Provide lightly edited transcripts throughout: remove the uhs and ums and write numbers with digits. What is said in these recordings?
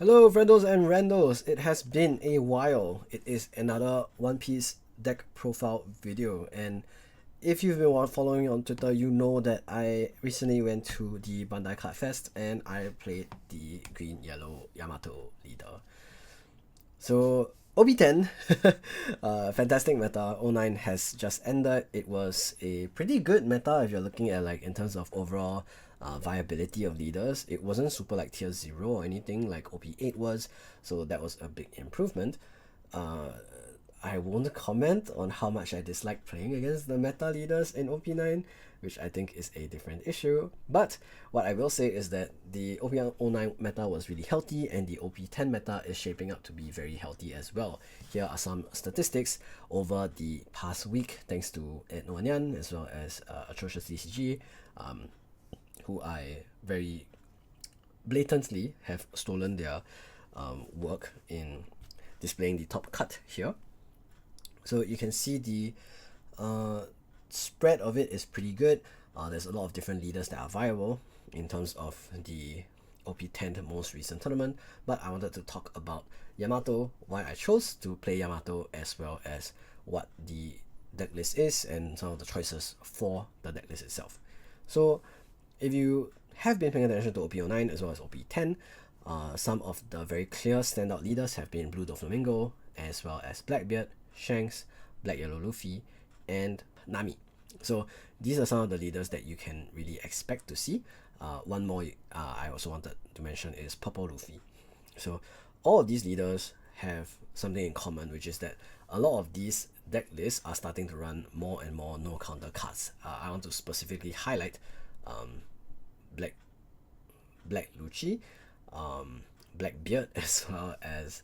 Hello, friendos and randos. It has been a while. It is another One Piece deck profile video, and if you've been following on Twitter, you know that I recently went to the Bandai Card Fest and I played the Green Yellow Yamato leader. So OB10, fantastic meta. O9 has just ended. It was a pretty good meta if you're looking at like in terms of overall viability of leaders. It wasn't super like tier 0 or anything like OP8 was, so that was a big improvement. I won't comment on how much I dislike playing against the meta leaders in OP9, which I think is a different issue. But what I will say is that the OP09 meta was really healthy, and the OP10 meta is shaping up to be very healthy as well. Here are some statistics over the past week, thanks to Ed Nwanyan as well as Atrocious DCG, who I very blatantly have stolen their work in displaying the top cut here. So you can see the spread of it is pretty good. There's a lot of different leaders that are viable in terms of the OP10 most recent tournament, but I wanted to talk about Yamato, why I chose to play Yamato, as well as what the deck list is and some of the choices for the deck list itself. So if you have been paying attention to OP09 as well as OP10, some of the very clear standout leaders have been Blue Doflamingo, as well as Blackbeard, Shanks, Black Yellow Luffy, and Nami. So these are some of the leaders that you can really expect to see. One more I also wanted to mention is Purple Luffy. So all of these leaders have something in common, which is that a lot of these deck lists are starting to run more and more no counter cards. I want to specifically highlight Black Lucci, Blackbeard, as well as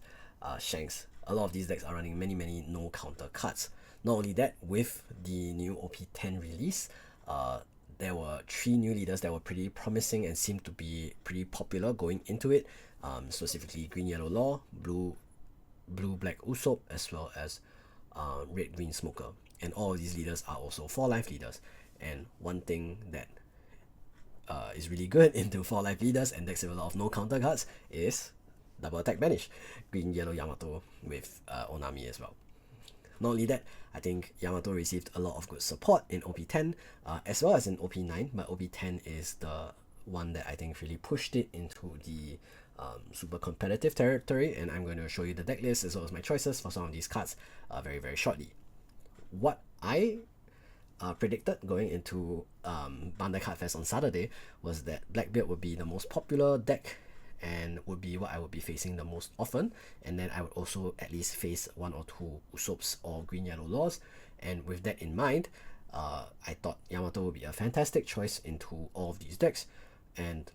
Shanks. A lot of these decks are running many no counter cards. Not only that, with the new OP10 release, there were 3 new leaders that were pretty promising and seemed to be pretty popular going into it. Specifically Green Yellow Law, Blue Black Usopp, as well as Red Green Smoker. And all of these leaders are also 4 life leaders. And one thing that is really good into 4 life leaders and decks with a lot of no counter cards is double attack banish, Green Yellow Yamato with Onami as well. Not only that, I think Yamato received a lot of good support in OP10 as well as in OP9, but OP10 is the one that I think really pushed it into the super competitive territory, and I'm going to show you the deck list as well as my choices for some of these cards very shortly. What I predicted going into Bandai Card Fest on Saturday was that Blackbeard would be the most popular deck and would be what I would be facing the most often, and then I would also at least face 1 or 2 Usopps or Green Yellow Laws. And with that in mind, I thought Yamato would be a fantastic choice into all of these decks. And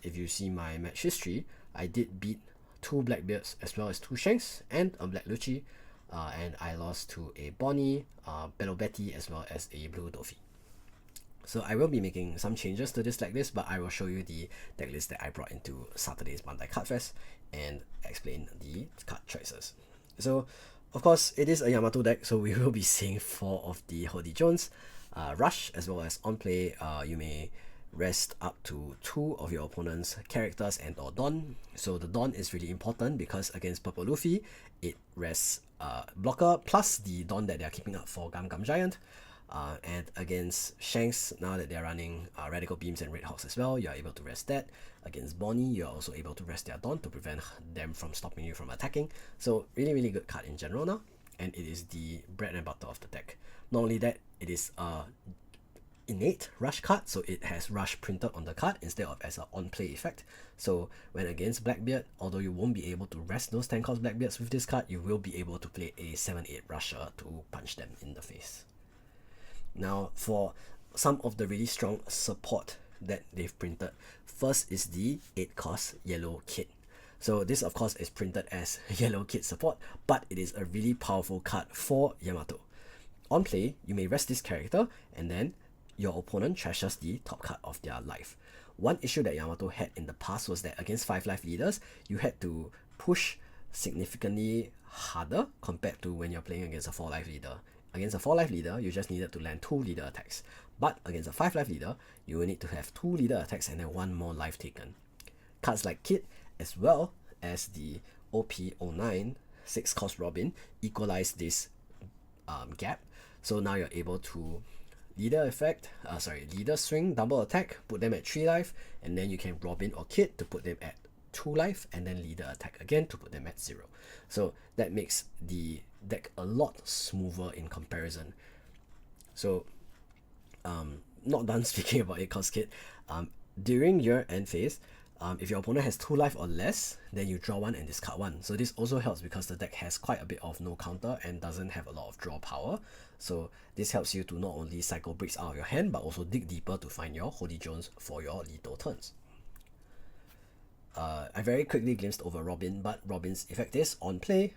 if you see my match history, I did beat 2 Blackbeards as well as 2 Shanks and a Black Lucci, and I lost to a Bonnie, Bello Betty, as well as a Blue Doffy. So I will be making some changes to this deck list, but I will show you the deck list that I brought into Saturday's Bandai Card Fest and explain the card choices. So of course it is a Yamato deck, so we will be seeing 4 of the Hody Jones, Rush, as well as on play you may rest up to 2 of your opponent's characters and or Dawn. So the Dawn is really important because against Purple Luffy it rests blocker plus the Dawn that they are keeping up for Gum Giant. And against Shanks, now that they're running Radical Beams and Red Hawks as well, you're able to rest that. Against Bonnie, you're also able to rest their Dawn to prevent them from stopping you from attacking. So really good card in general now, and it is the bread and butter of the deck. Not only that, it is a innate rush card, so it has rush printed on the card instead of as an on-play effect. So when against Blackbeard, although you won't be able to rest those 10 cost Blackbeards with this card, you will be able to play a 7-8 rusher to punch them in the face. Now, for some of the really strong support that they've printed, first is the 8 cost Yellow Kid. So this of course is printed as Yellow Kid support, but it is a really powerful card for Yamato. On play, you may rest this character, and then your opponent trashes the top card of their life. One issue that Yamato had in the past was that against 5 life leaders, you had to push significantly harder compared to when you're playing against a 4 life leader. Against a 4 life leader, you just needed to land 2 leader attacks. But against a 5 life leader, you will need to have 2 leader attacks and then 1 more life taken. Cards like Kid as well as the OP09 6-cost Robin equalize this gap. So now you're able to leader swing, double attack, put them at 3 life, and then you can Robin or Kit to put them at 2 life, and then leader attack again to put them at 0. So that makes the deck a lot smoother in comparison. So not done speaking about 8-cost Kit. During your end phase, if your opponent has 2 life or less, then you draw 1 and discard 1. So this also helps because the deck has quite a bit of no counter and doesn't have a lot of draw power. So this helps you to not only cycle bricks out of your hand, but also dig deeper to find your Holy Jones for your lethal turns. I very quickly glimpsed over Robin, but Robin's effect is on play.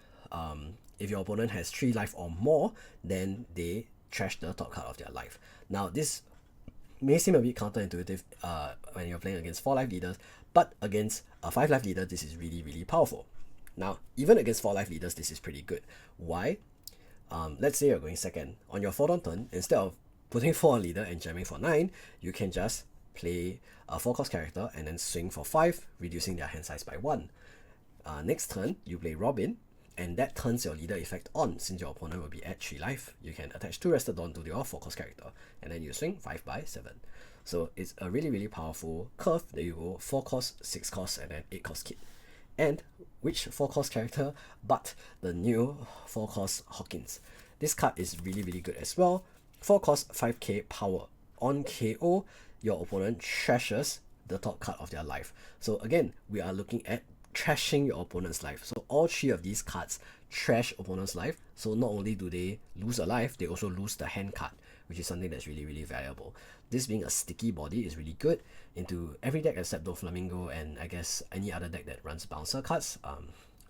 If your opponent has 3 life or more, then they trash the top card of their life. Now this may seem a bit counterintuitive when you're playing against 4 life leaders, but against a 5 life leader, this is really, really powerful. Now, even against 4 life leaders, this is pretty good. Why? Let's say you're going second. On your 4th turn, instead of putting 4 on leader and jamming for 9, you can just play a 4-cost character and then swing for 5, reducing their hand size by 1. Next turn, you play Robin, and that turns your leader effect on. Since your opponent will be at 3 life, you can attach 2 Rested Dawn to your 4-cost character, and then you swing 5 by 7. So it's a really, really powerful curve that you go 4-cost, 6-cost, and then 8-cost Kit. And which 4-cost character but the new 4-cost Hawkins. This card is really, really good as well. 4-cost, 5k power. On KO, your opponent trashes the top card of their life. So again, we are looking at trashing your opponent's life. So all 3 of these cards trash opponent's life. So not only do they lose a life, they also lose the hand card, which is something that's really, really valuable. This being a sticky body is really good into every deck except Doflamingo and I guess any other deck that runs bouncer cards,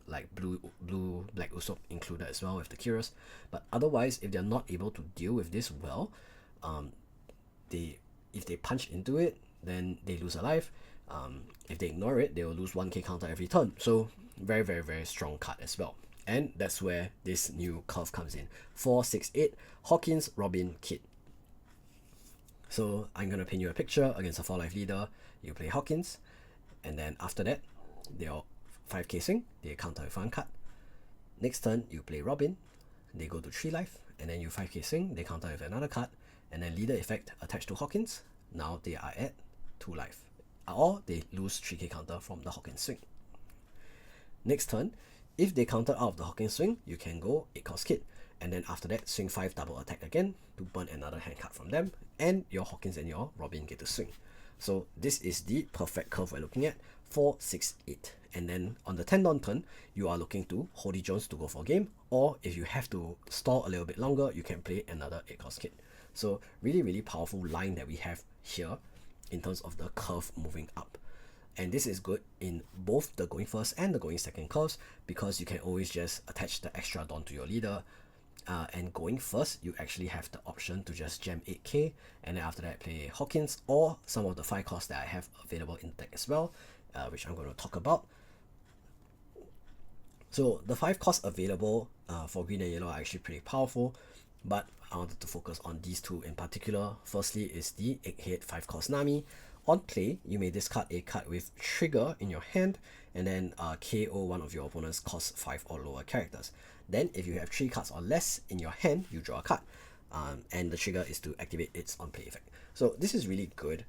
like blue Black Usopp included as well with the Curious. But otherwise, if they're not able to deal with this well, if they punch into it, then they lose a life. If they ignore it, they will lose 1k counter every turn. So very, very, very strong card as well. And that's where this new curve comes in. 4, 6, 8, Hawkins, Robin, Kit. So I'm going to paint you a picture against a 4-life leader. You play Hawkins, and then after that, they're 5k swing, they counter with 1 card. Next turn, you play Robin, they go to 3 life, and then you 5k swing, they counter with another card, and then leader effect attached to Hawkins. Now they are at 2 life, or they lose 3k counter from the Hawkins swing. Next turn, if they counter out of the Hawkins swing, you can go 8-cost Kit, and then after that, swing 5 double attack again to burn another hand card from them, and your Hawkins and your Robin get to swing. So this is the perfect curve we're looking at, 4, 6, 8. And then on the 10 dawn turn, you are looking to Holy Jones to go for game, or if you have to stall a little bit longer, you can play another 8-cost Kit. So really, really powerful line that we have here in terms of the curve moving up. And this is good in both the going first and the going second curves, because you can always just attach the extra dawn to your leader. And going first, you actually have the option to just jam 8k, and then after that play Hawkins or some of the 5 costs that I have available in the deck as well, which I'm going to talk about. So the 5 costs available for green and yellow are actually pretty powerful, but I wanted to focus on these 2 in particular. Firstly is the Egghead 5-cost Nami. On play, you may discard a card with Trigger in your hand, and then KO one of your opponent's cost 5 or lower characters. Then if you have 3 cards or less in your hand, you draw a card, and the trigger is to activate its on play effect. So this is really good.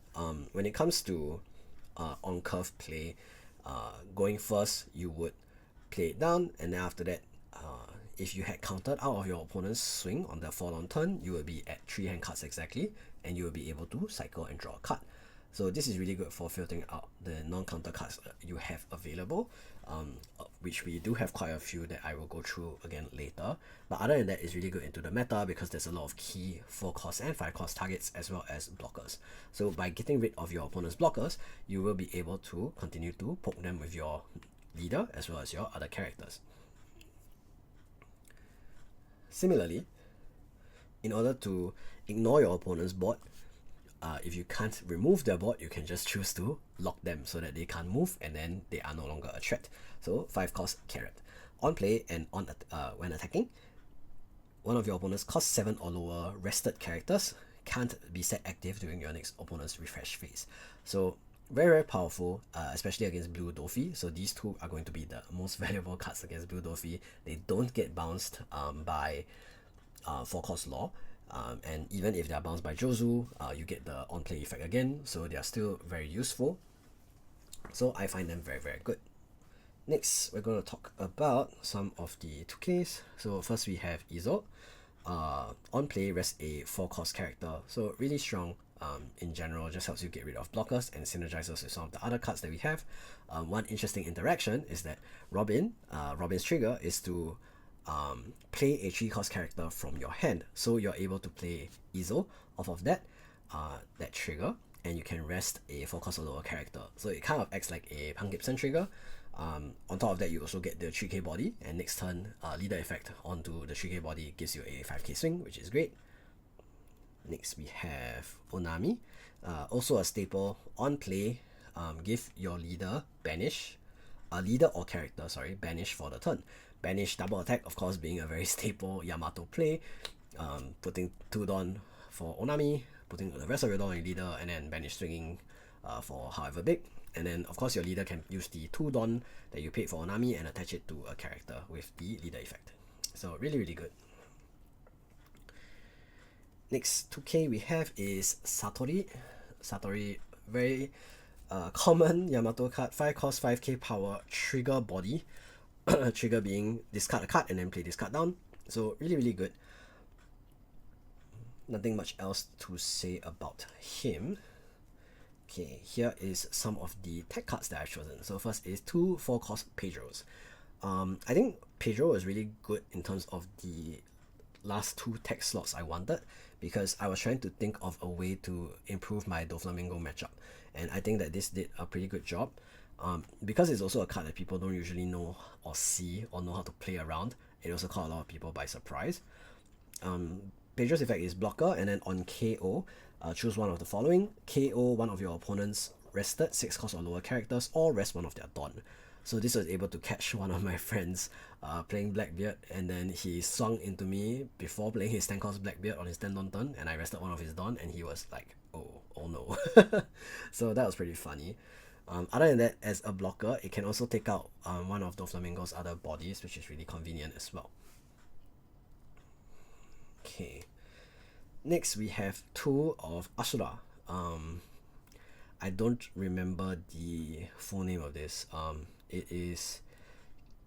When it comes to on curve play, going first, you would play it down, and then after that, if you had countered out of your opponent's swing on the 4-on turn, you will be at 3 hand cards exactly, and you will be able to cycle and draw a card. So this is really good for filtering out the non-counter cards you have available, which we do have quite a few that I will go through again later. But other than that, it's really good into the meta because there's a lot of key 4-cost and 5-cost targets as well as blockers. So by getting rid of your opponent's blockers, you will be able to continue to poke them with your leader as well as your other characters. Similarly, in order to ignore your opponent's board, if you can't remove their board, you can just choose to lock them so that they can't move and then they are no longer a threat. So 5-cost Carrot. On play and when attacking, one of your opponent's cost 7 or lower rested characters can't be set active during your next opponent's refresh phase. So Very, very powerful, especially against Blue Dofi. So these two are going to be the most valuable cards against Blue Dofi. They don't get bounced by 4-cost Law. And even if they are bounced by Jozu, you get the on-play effect again. So they are still very useful. So I find them very, very good. Next, we're going to talk about some of the 2Ks. So first we have Izo. On play, rest a 4-cost character. So really strong in general, just helps you get rid of blockers and synergizes with some of the other cards that we have. One interesting interaction is that Robin's trigger is to play a 3-cost character from your hand. So you're able to play Izo off of that trigger, and you can rest a 4-cost or lower character. So it kind of acts like a Pang Gibson trigger. On top of that, you also get the 3k body, and next turn, leader effect onto the 3k body gives you a 5k swing, which is great. Next, we have Onami, also a staple on play. Give your leader banish, a leader or character, sorry, banish for the turn. Banish double attack, of course, being a very staple Yamato play. Putting 2 Dawn for Onami, putting the rest of your Dawn on your leader, and then banish swinging for however big. And then, of course, your leader can use the 2 Dawn that you paid for Onami and attach it to a character with the leader effect. So really, really good. Next 2K we have is Satori. Satori, very common Yamato card, 5-cost, 5k power, trigger body. Trigger being discard a card and then play this card down. So really, really good. Nothing much else to say about him. Okay, here is some of the tech cards that I've chosen. So first is 2 4-cost Pedros. I think Pedro is really good in terms of the last 2 tech slots I wanted, because I was trying to think of a way to improve my Doflamingo matchup, and I think that this did a pretty good job. Because it's also a card that people don't usually know or see or know how to play around, it also caught a lot of people by surprise. Pedro's effect is blocker, and then on KO, choose one of the following. KO one of your opponent's rested 6-cost or lower characters, or rest one of their Dawn. So this was able to catch one of my friends playing Blackbeard, and then he swung into me before playing his 10-cost Blackbeard on his 10 Dawn turn, and I rested one of his Dawn, and he was like, oh no. So that was pretty funny. Other than that, as a blocker, it can also take out one of Doflamingo's other bodies, which is really convenient as well. Okay. Next, we have 2 of Ashura. I don't remember the full name of this. It is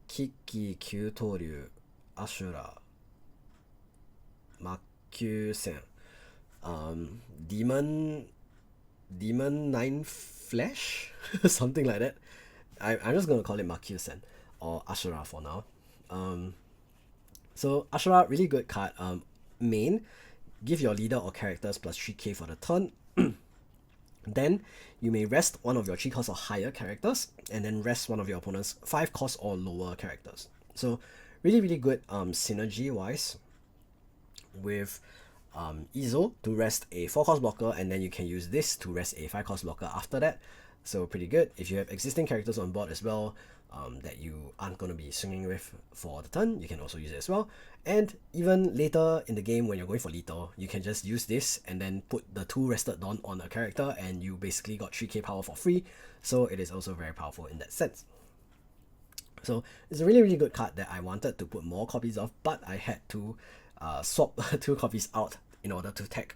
Kiki Kyutoryu Ashura Makyusen. Demon 9 Flash? Something like that. I'm just gonna call it Makyusen or Ashura for now. So Ashura, really good card. Main, give your leader or characters plus 3k for the turn. Then you may rest one of your 3-cost or higher characters, and then rest one of your opponent's 5-cost or lower characters. So really, really good synergy wise with Izo to rest a 4-cost blocker, and then you can use this to rest a 5-cost blocker after that. So pretty good. If you have existing characters on board as well that you aren't going to be swinging with for the turn, you can also use it as well. And even later in the game when you're going for lethal, you can just use this and then put the 2 rested Dawn on a character, and you basically got 3k power for free. So it is also very powerful in that sense. So it's a really, really good card that I wanted to put more copies of, but I had to swap 2 copies out in order to tech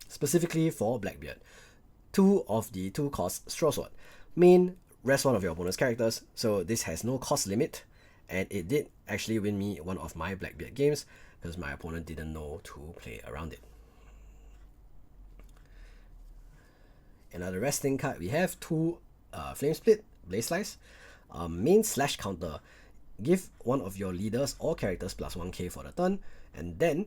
specifically for Blackbeard. 2 of the 2-cost Straw Sword. Main, rest one of your opponent's characters, so this has no cost limit, and it did actually win me one of my Blackbeard games because my opponent didn't know to play around it. Another resting card, we have 2 Flame Split, Blaze Slice. Main / counter, give one of your leaders or characters plus 1k for the turn, and then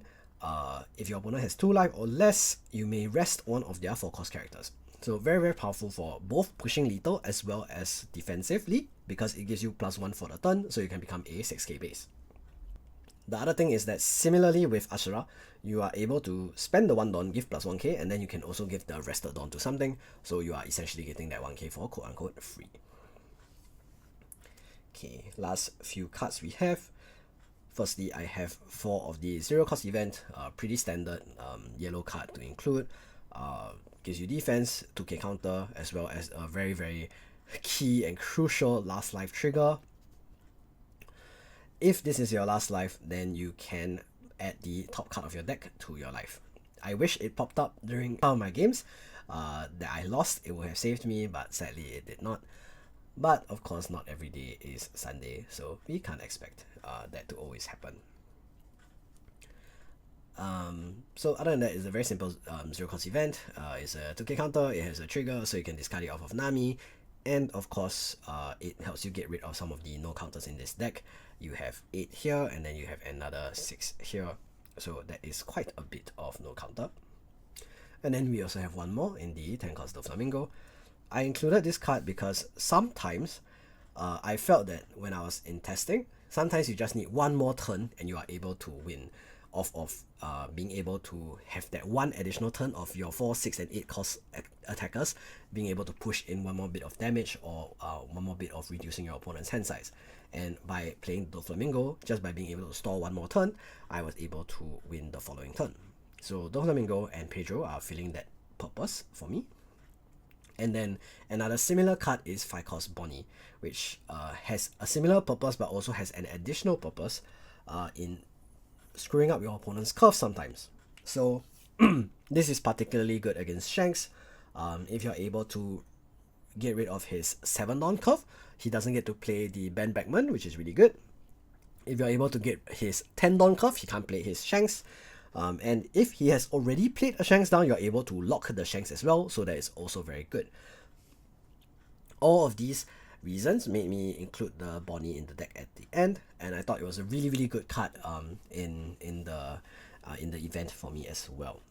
if your opponent has 2 life or less, you may rest one of their 4-cost characters. So very, very powerful for both pushing lethal as well as defensively, because it gives you +1 for the turn, so you can become a 6k base. The other thing is that similarly with Ashura, you are able to spend the 1 Dawn, give +1k, and then you can also give the rested Dawn to something, so you are essentially getting that 1k for quote-unquote free. Okay, last few cards we have. Firstly, I have 4 of the 0-cost event, pretty standard yellow card to include. gives you defense, 2k counter, as well as a very, very key and crucial last life trigger. If this is your last life, then you can add the top card of your deck to your life. I wish it popped up during one of my games that I lost. It would have saved me, but sadly it did not. But of course, not every day is Sunday, so we can't expect that to always happen. So other than that, it's a very simple zero cost event. It's a 2k counter, it has a trigger, so you can discard it off of Nami, and of course it helps you get rid of some of the no counters in this deck. You have 8 here, and then you have another 6 here, so that is quite a bit of no counter. And then we also have one more in the 10 cost Doflamingo. I included this card because sometimes I felt that when I was in testing, sometimes you just need one more turn and you are able to win off of being able to have that one additional turn of your 4, 6, and 8 cost attackers being able to push in one more bit of damage or one more bit of reducing your opponent's hand size. And by playing Doflamingo, just by being able to store one more turn, I was able to win the following turn. So Doflamingo and Pedro are filling that purpose for me. And then another similar card is 5 cost Bonnie, which has a similar purpose but also has an additional purpose in screwing up your opponent's curve sometimes. So this is particularly good against Shanks. If you're able to get rid of his 7 Dawn curve, he doesn't get to play the Ben Beckman, which is really good. If you're able to get his 10 Dawn curve, he can't play his Shanks. And if he has already played a Shanks down, you're able to lock the Shanks as well, so that is also very good. All of these reasons made me include the Bonnie in the deck at the end, and I thought it was a really, really good card in the event for me as well.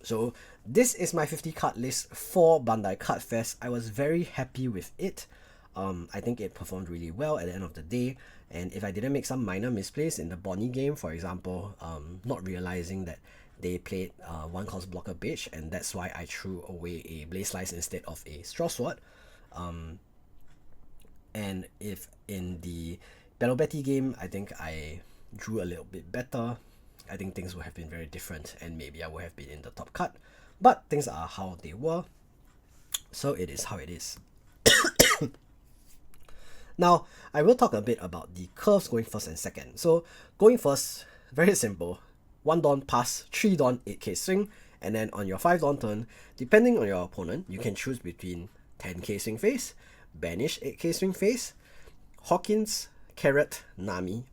So this is my 50 card list for Bandai Card Fest. I was very happy with it. I think it performed really well at the end of the day, and if I didn't make some minor misplays in the Bonnie game, for example, not realizing that they played 1 cost blocker bitch, and that's why I threw away a Blaze Slice instead of a Straw Sword. And if in the Battle Betty game, I think I drew a little bit better, I think things would have been very different, and maybe I would have been in the top cut. But things are how they were, so it is how it is. Now, I will talk a bit about the curves going first and second. So, going first, very simple. 1 Dawn pass, 3 Dawn, 8k swing, and then on your 5 Dawn turn, depending on your opponent, you can choose between 10k swing phase, banish 8k swing phase, Hawkins, Carrot, Nami,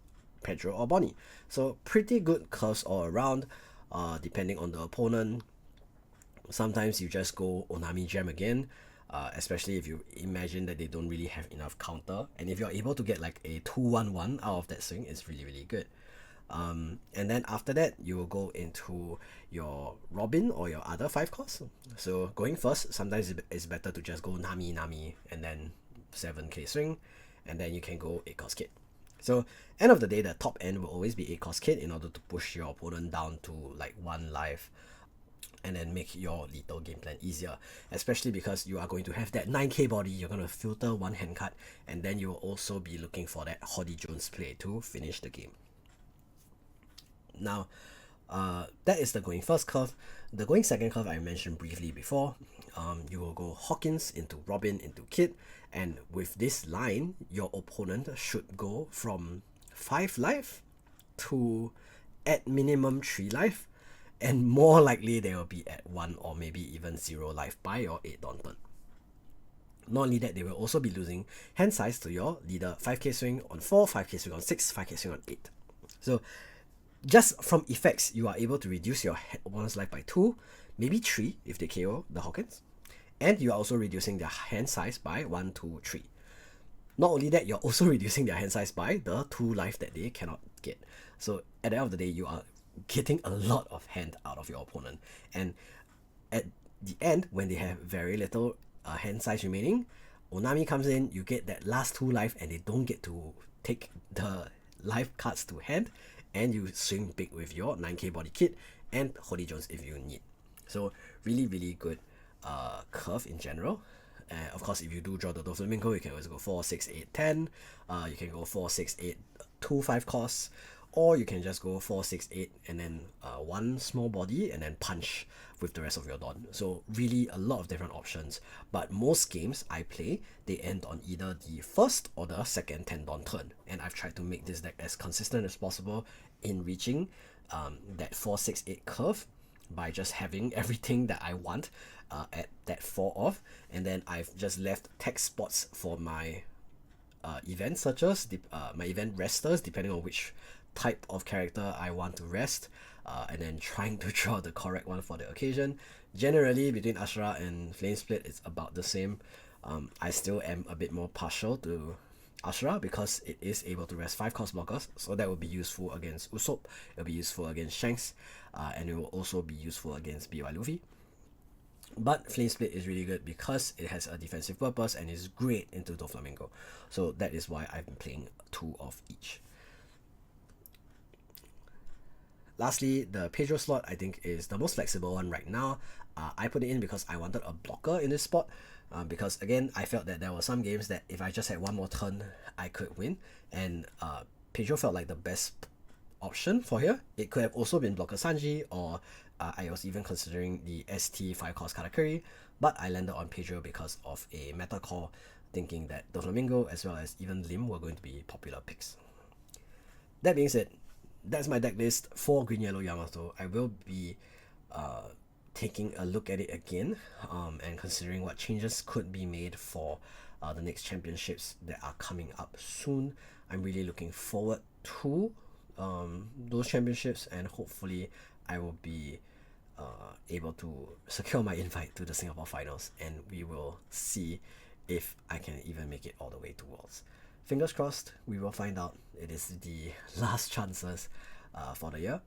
Pedro, or Bonnie. So, pretty good curves all around, depending on the opponent. Sometimes you just go Onami Gem again, especially if you imagine that they don't really have enough counter, and if you're able to get like a 2-1-1 out of that swing, it's really, really good. And then after that, you will go into your Robin or your other 5 costs. So going first, sometimes it's better to just go Nami, and then 7k swing, and then you can go 8 cost kit. So end of the day, the top end will always be 8 cost kit in order to push your opponent down to like 1 life, and then make your lethal game plan easier, especially because you are going to have that 9k body. You're going to filter 1 hand card, and then you will also be looking for that Hoddy Jones play to finish the game. Now, that is the going first curve. The going second curve I mentioned briefly before. You will go Hawkins into Robin into Kid, and with this line, your opponent should go from 5 life to at minimum 3 life, and more likely they will be at 1 or maybe even 0 life by your 8 Dawn turn. Not only that, they will also be losing hand size to your leader 5k swing on 4, 5k swing on 6, 5k swing on 8. So just from effects, you are able to reduce your opponent's life by 2, maybe 3 if they KO the Hawkins, and you are also reducing their hand size by 1, 2, 3. Not only that, you're also reducing their hand size by the 2 life that they cannot get. So at the end of the day, you are getting a lot of hand out of your opponent, and at the end, when they have very little hand size remaining, Onami comes in, you get that last 2 life, and they don't get to take the life cards to hand, and you swing big with your 9k body kit and Hoddy Jones if you need. So really, really good curve in general. Of course, if you do draw the Doflamingo, you can always go 4, 6, 8, 10. You can go 4, 6, 8, 2, 5 costs, or you can just go 4, 6, 8 and then one small body and then punch with the rest of your Dawn. So really a lot of different options, but most games I play, they end on either the first or the second 10 Dawn turn, and I've tried to make this deck as consistent as possible in reaching that 4, 6, 8 curve by just having everything that I want at that 4 off, and then I've just left text spots for my event searchers, my event resters, depending on which type of character I want to rest, and then trying to draw the correct one for the occasion. Generally, between Ashura and Flame Split, it's about the same. I still am a bit more partial to Ashura because it is able to rest 5 cost blockers, so that will be useful against Usopp, it will be useful against Shanks, and it will also be useful against GY Luffy. But Flame Split is really good because it has a defensive purpose and is great into Doflamingo. So that is why I've been playing 2 of each. Lastly, the Pedro slot I think is the most flexible one right now. I put it in because I wanted a blocker in this spot. Because again, I felt that there were some games that if I just had one more turn, I could win. And Pedro felt like the best option for here. It could have also been Blocker Sanji, or I was even considering the ST 5 cost Katakuri, but I landed on Pedro because of a meta call, thinking that Doflamingo as well as even Lim were going to be popular picks. That being said, that's my deck list for Green Yellow Yamato. I will be taking a look at it again and considering what changes could be made for the next championships that are coming up soon. I'm really looking forward to those championships, and hopefully I will be able to secure my invite to the Singapore finals, and we will see if I can even make it all the way to Worlds. Fingers crossed, we will find out. It is the last chances for the year,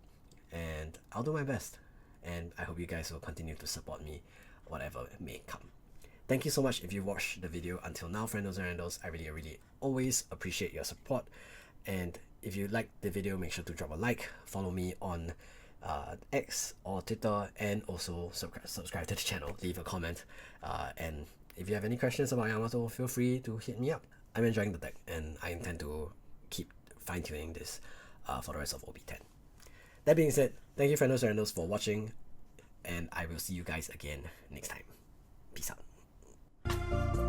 and I'll do my best, and I hope you guys will continue to support me whatever may come. Thank you so much if you watched the video until now, friendos and randos. I really always appreciate your support, and if you liked the video, make sure to drop a like, follow me on X or Twitter, and also subscribe to the channel, leave a comment, and if you have any questions about Yamato, feel free to hit me up. I'm enjoying the deck, and I intend to keep fine-tuning this for the rest of OP10. That being said, thank you friendos and randos for watching, and I will see you guys again next time. Peace out.